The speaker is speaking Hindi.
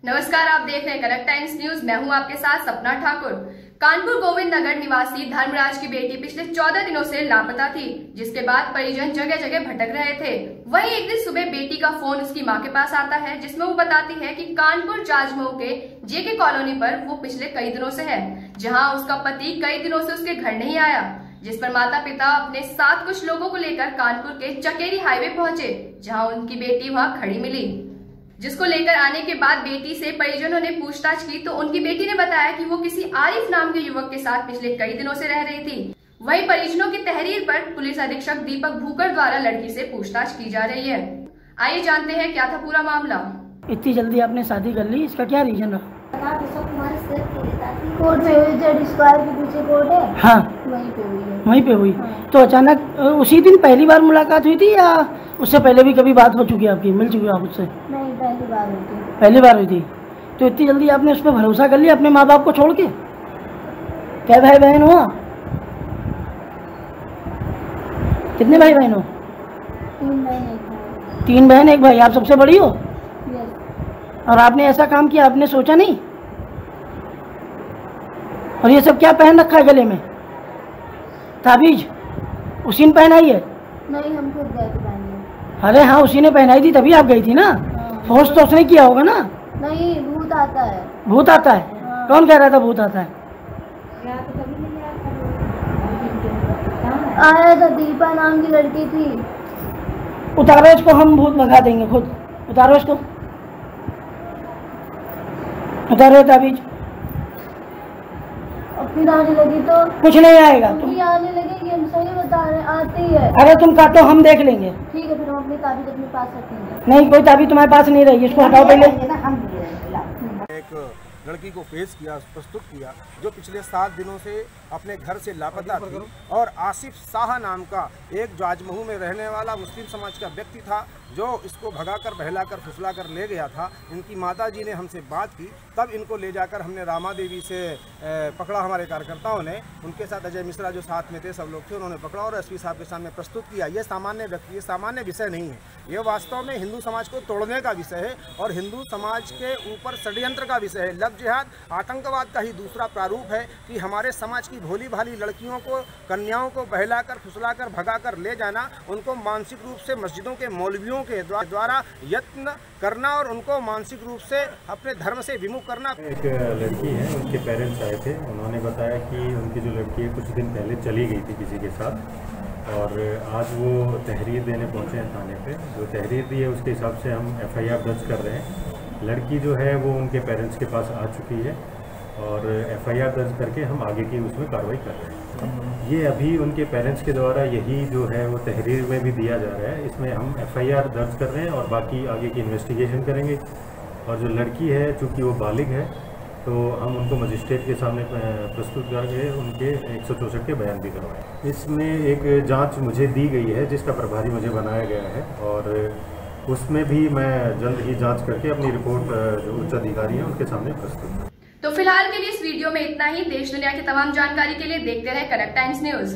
नमस्कार, आप देख रहे हैं करेक्ट टाइम्स न्यूज। मैं हूं आपके साथ सपना ठाकुर। कानपुर गोविंद नगर निवासी धर्मराज की बेटी पिछले 14 दिनों से लापता थी, जिसके बाद परिजन जगह जगह भटक रहे थे। वहीं एक दिन सुबह बेटी का फोन उसकी मां के पास आता है, जिसमें वो बताती है कि कानपुर जाजमऊ के जेके कॉलोनी पर वो पिछले कई दिनों से है, जहाँ उसका पति कई दिनों से उसके घर नहीं आया। जिस पर माता पिता अपने साथ कुछ लोगों को लेकर कानपुर के चकेरी हाईवे पहुंचे, जहां उनकी बेटी वहां खड़ी मिली। जिसको लेकर आने के बाद बेटी से परिजनों ने पूछताछ की तो उनकी बेटी ने बताया कि वो किसी आरिफ नाम के युवक के साथ पिछले कई दिनों से रह रही थी। वहीं परिजनों की तहरीर पर पुलिस अधीक्षक दीपक भूकर द्वारा लड़की से पूछताछ की जा रही है। आइए जानते हैं क्या था पूरा मामला। इतनी जल्दी आपने शादी कर ली, इसका क्या रीजन रहा? कोर्ट पे हुई, जेड स्क्वायर के पीछे कोर्ट है। हाँ, वहीं पे हुई है। वहीं पे हुई। हाँ। तो अचानक उसी दिन पहली बार मुलाकात हुई थी या उससे पहले भी कभी बात हो चुकी है आपकी, मिल चुकी है आप उससे? नहीं, पहली बार हुई थी। पहली बार हुई थी। तो इतनी जल्दी आपने उस पर भरोसा कर लिया अपने माँ बाप को छोड़ के? क्या भाई बहन हो? कितने भाई बहन हो? 3 बहन 1 भाई। 3 बहन 1 भाई। आप सबसे बड़ी हो? यस। और आपने ऐसा काम किया, आपने सोचा नहीं? और ये सब क्या पहन रखा है गले में? ताबीज उसी ने पहनाई है? नहीं, हम खुद गए थे पहनने। अरे हाँ, उसी ने पहनाई थी तभी आप गई थी ना। हाँ। फोर्स तो उसने किया होगा ना? नहीं, भूत आता है। भूत आता है? हाँ। कौन कह रहा था भूत आता है? आया था, दीपा नाम की लड़की थी। उतारो इसको, हम भूत भगा देंगे खुद। उतारो इसको, उतारो ताबीज। और फिर आने लगी तो कुछ नहीं आएगा। तुम आने लगेगी, हम सही बता रहे हैं, आती है। अरे तुम काटो, हम देख लेंगे। ठीक है, फिर हम अपनी ताबीज अपने पास रखेंगे। नहीं, कोई ताबीज तुम्हारे पास नहीं रही, इसको हटाओ पहले। एक लड़की को पेश किया, प्रस्तुत किया, जो पिछले 7 दिनों से अपने घर से लापता थी और आसिफ शाह नाम का एक जाजमऊ में रहने वाला मुस्लिम समाज का व्यक्ति था, जो इसको भगाकर बहलाकर फुसलाकर ले गया था। इनकी माताजी ने हमसे बात की, तब इनको ले जाकर हमने रामा देवी से पकड़ा। हमारे कार्यकर्ताओं ने, उनके साथ अजय मिश्रा जो साथ में थे, सब लोग थे, उन्होंने पकड़ा और एसपी साहब के सामने प्रस्तुत किया। ये सामान्य व्यक्ति, ये सामान्य विषय नहीं है, ये वास्तव में हिंदू समाज को तोड़ने का विषय है और हिंदू समाज के ऊपर षड्यंत्र का विषय है। लव जिहाद आतंकवाद का ही दूसरा प्रारूप है कि हमारे समाज की भोली भाली लड़कियों को, कन्याओं को बहलाकर फुसलाकर भगाकर ले जाना, उनको मानसिक रूप से मस्जिदों के मौलवियों के द्वारा यत्न करना और उनको मानसिक रूप से अपने धर्म से विमुख करना। एक लड़की है, उनके पेरेंट्स आए थे, उन्होंने बताया कि उनकी जो लड़की है कुछ दिन पहले चली गई थी किसी के साथ और आज वो तहरीर देने पहुंचे हैं थाने पे। जो तहरीर दी है उसके हिसाब से हम FIR दर्ज कर रहे हैं। लड़की जो है वो उनके पेरेंट्स के पास आ चुकी है और FIR दर्ज करके हम आगे की उसमें कार्रवाई कर रहे हैं। ये अभी उनके पेरेंट्स के द्वारा यही जो है वो तहरीर में भी दिया जा रहा है, इसमें हम FIR दर्ज कर रहे हैं और बाकी आगे की इन्वेस्टिगेशन करेंगे। और जो लड़की है, चूँकि वो बालिग है, तो हम उनको मजिस्ट्रेट के सामने प्रस्तुत करके उनके 164 के बयान भी करवाएं। इसमें एक जांच मुझे दी गई है जिसका प्रभारी मुझे बनाया गया है और उसमें भी मैं जल्द ही जांच करके अपनी रिपोर्ट जो उच्च अधिकारी हैं उनके सामने प्रस्तुत करूँ। तो फिलहाल के लिए इस वीडियो में इतना ही। देश दुनिया की तमाम जानकारी के लिए देखते रहे करेक्ट टाइम्स न्यूज।